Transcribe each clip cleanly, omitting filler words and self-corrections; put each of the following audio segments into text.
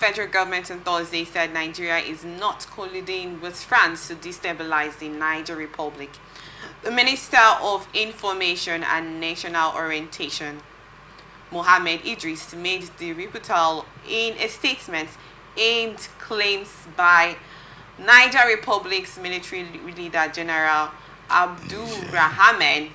federal government on Thursday said Nigeria is not colluding with France to destabilize the Niger Republic. The Minister of Information and National Orientation, Mohammed Idris, made the rebuttal in a statement aimed claims by Niger Republic's military leader General Abdourahamane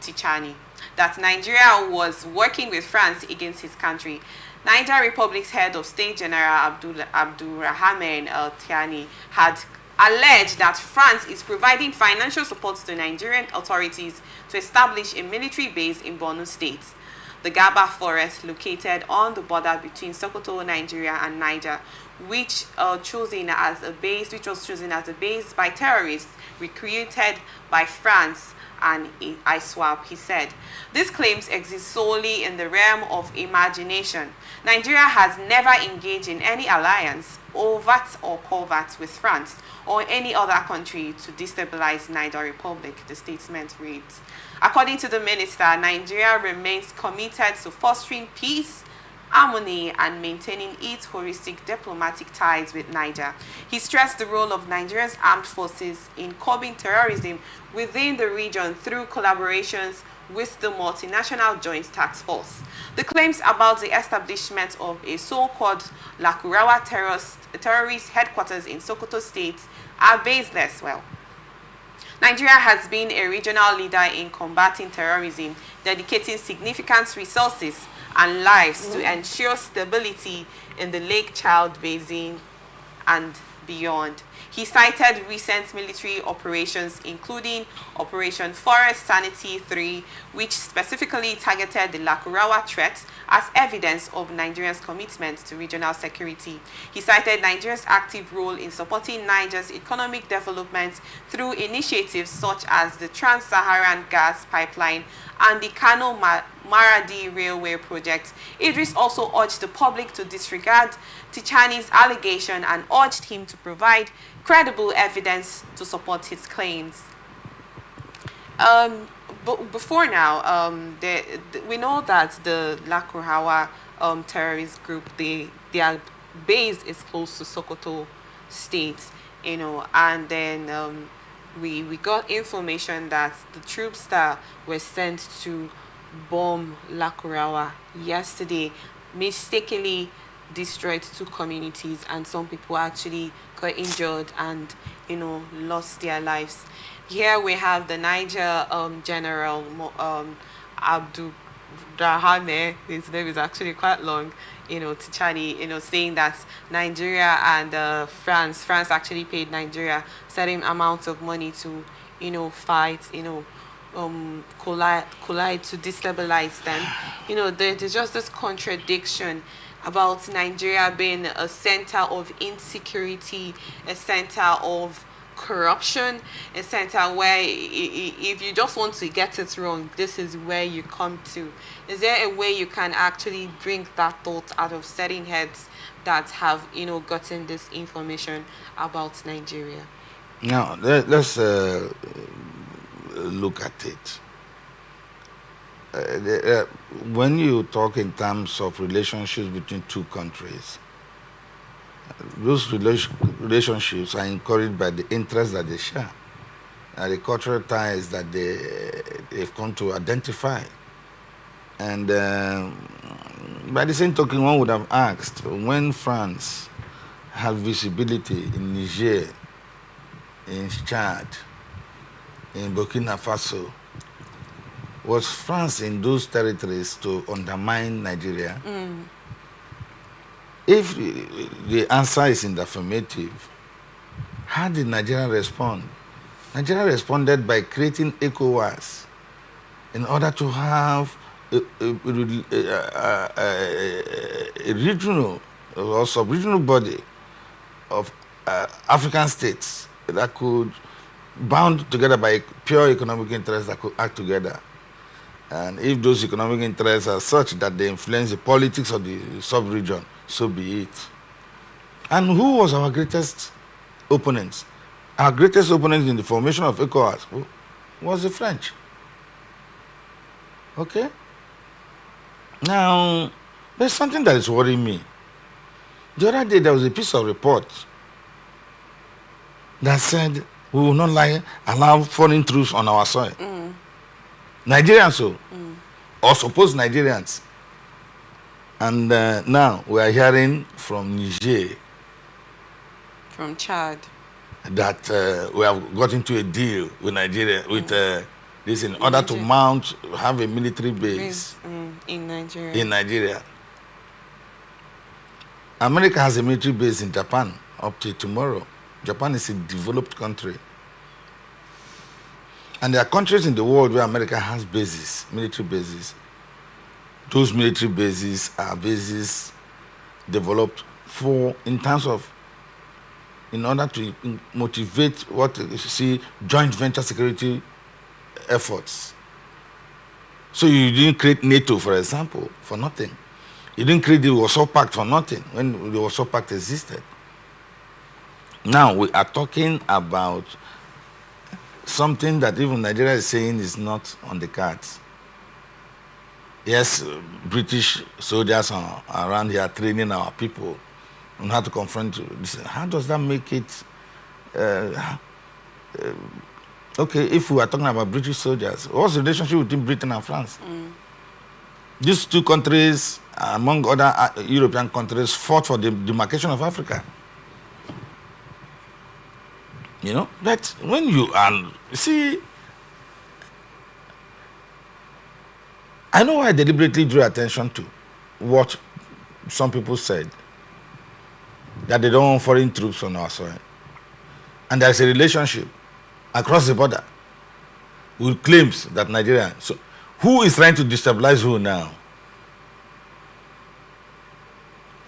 Tchiani that Nigeria was working with France against his country. Niger Republic's head of state, General Abdourahamane Tchiani, had alleged that France is providing financial support to Nigerian authorities to establish a military base in Borno State, the Gaba forest located on the border between Sokoto, Nigeria, and Niger, which was chosen as a base by terrorists recruited by France and ISWAP, he said. These claims exist solely in the realm of imagination. Nigeria has never engaged in any alliance, overt or covert, with France or any other country to destabilize Niger Republic, the statement reads. According to the minister, Nigeria remains committed to fostering peace, harmony, and maintaining its holistic diplomatic ties with Niger. He stressed the role of Nigeria's armed forces in curbing terrorism within the region through collaborations with the multinational Joint Task Force. The claims about the establishment of a so-called Lakurawa terrorist headquarters in Sokoto State are baseless. Nigeria has been a regional leader in combating terrorism, dedicating significant resources and lives to ensure stability in the Lake Chad Basin and beyond. He cited recent military operations, including Operation Forest Sanity 3, which specifically targeted the Lakurawa threat, as evidence of Nigeria's commitment to regional security. He cited Nigeria's active role in supporting Niger's economic development through initiatives such as the Trans-Saharan Gas Pipeline and the Kano-Maradi Railway project. Idris also urged the public to disregard Tchiani's allegation and urged him to provide credible evidence to support his claims. But before now, we know that the Lakurawa terrorist group, their base is close to Sokoto State, and then we got information that the troops that were sent to bomb Lakurawa yesterday mistakenly destroyed 2 communities, and some people actually got injured and lost their lives. Here we have the Niger General Abdourahamane, his name is actually quite long, Tchiani, saying that Nigeria and France actually paid Nigeria certain amounts of money to, fight, collide to destabilize them. There's just this contradiction about Nigeria being a center of insecurity, a center of corruption, a center where if you just want to get it wrong, this is where you come to. Is there a way you can actually bring that thought out of certain heads that have gotten this information about Nigeria? Now let's look at it. When you talk in terms of relationships between 2 countries, those relationships are encouraged by the interests that they share and the cultural ties that they've come to identify. And by the same token, one would have asked, when France had visibility in Niger, in Chad, in Burkina Faso, was France in those territories to undermine Nigeria? If the answer is in the affirmative, how did Nigeria respond? Nigeria responded by creating ECOWAS in order to have a regional or sub-regional body of African states that could, bound together by pure economic interests, that could act together. And if those economic interests are such that they influence the politics of the sub-region, so be it. And who was our greatest opponents? Our greatest opponents in the formation of ECOWAS was the French. Okay? Now, there's something that is worrying me. The other day, there was a piece of report that said we will not allow foreign troops on our soil. Nigerians, or supposed Nigerians. And now we are hearing from Niger, from Chad, that we have got into a deal with Nigeria, with this in order to have a military base in Nigeria. In Nigeria. America has a military base in Japan up to tomorrow. Japan is a developed country. And there are countries in the world where America has bases, military bases. Those military bases are bases developed in order to motivate joint venture security efforts. So you didn't create NATO, for example, for nothing. You didn't create the Warsaw Pact for nothing when the Warsaw Pact existed. Now we are talking about something that even Nigeria is saying is not on the cards. Yes, British soldiers are around here training our people on how to confront this. How does that make it? Okay, if we are talking about British soldiers, what's the relationship between Britain and France? These two countries, among other European countries, fought for the demarcation of Africa. You know, but when you see, I know I deliberately drew attention to what some people said, that they don't want foreign troops on our soil. And there's a relationship across the border with claims that Nigeria. So who is trying to destabilize who now?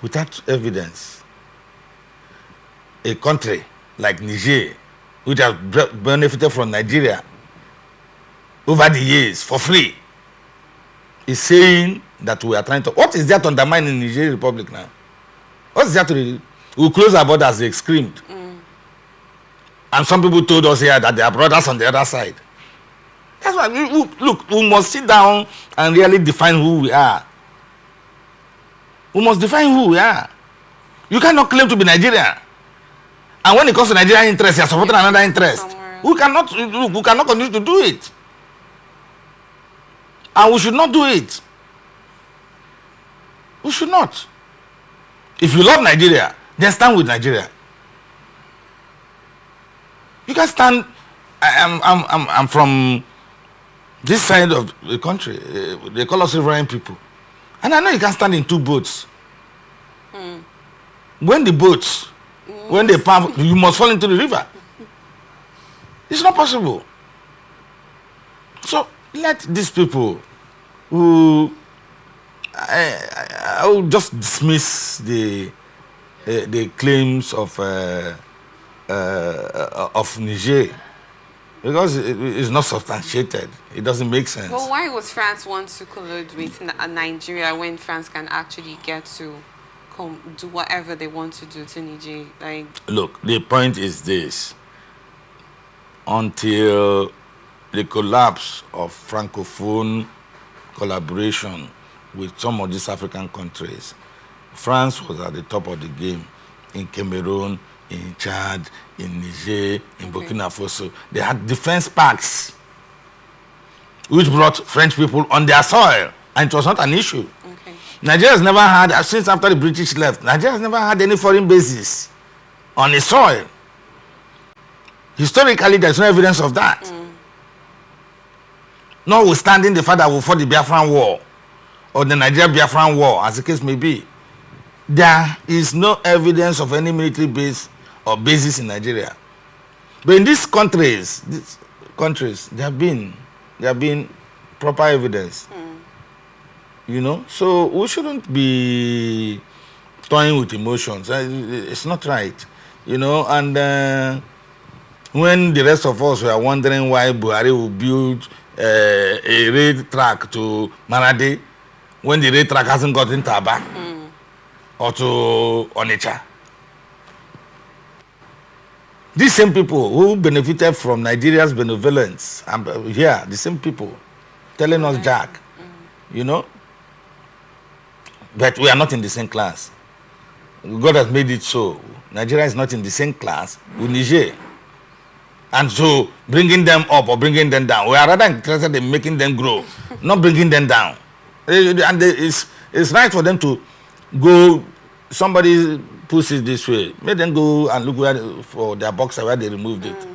Without evidence. A country like Niger, which has benefited from Nigeria over the years for free, is saying that we are trying to. What is there to undermine in Niger Republic now? What is there to? We close our borders, they screamed. And some people told us here that they are brothers on the other side. That's why, we must sit down and really define who we are. We must define who we are. You cannot claim to be Nigerian. And when it comes to Nigerian interest, you are supporting another interest. We cannot continue to do it. And we should not do it. We should not. If you love Nigeria, then stand with Nigeria. You can stand. I'm from this side of the country. They call us riverine people. And I know you can stand in two boats. When the boats, when they pump, you must fall into the river. It's not possible. So let these people who I will just dismiss the claims of Niger, because it's not substantiated. It doesn't make sense. Well, why would France want to collude with Nigeria when France can actually get to do whatever they want to do to Niger? Like, look, the point is this: until the collapse of Francophone collaboration with some of these African countries, France was at the top of the game in Cameroon, in Chad, in Niger, in Burkina Faso. They had defense pacts which brought French people on their soil, and it was not an issue. Nigeria has never had, since after the British left, Nigeria has never had any foreign bases on its soil. Historically, there's no evidence of that. Notwithstanding the fact that we fought the Biafran War, or the Nigeria-Biafran War, as the case may be, there is no evidence of any military base or bases in Nigeria. But in these countries, there have been proper evidence. You know, so we shouldn't be toying with emotions. It's not right. You know, and when the rest of us were wondering why Buhari will build a rail track to Maradi, when the rail track hasn't got into Aba or to Onitsha. These same people who benefited from Nigeria's benevolence, here, the same people telling us Jack, you know, but we are not in the same class. God has made it so. Nigeria is not in the same class with Niger. And so bringing them up or bringing them down, we are rather interested in making them grow, not bringing them down. And it's right for them to go, somebody puts it this way, make them go and look for their boxer where they removed it.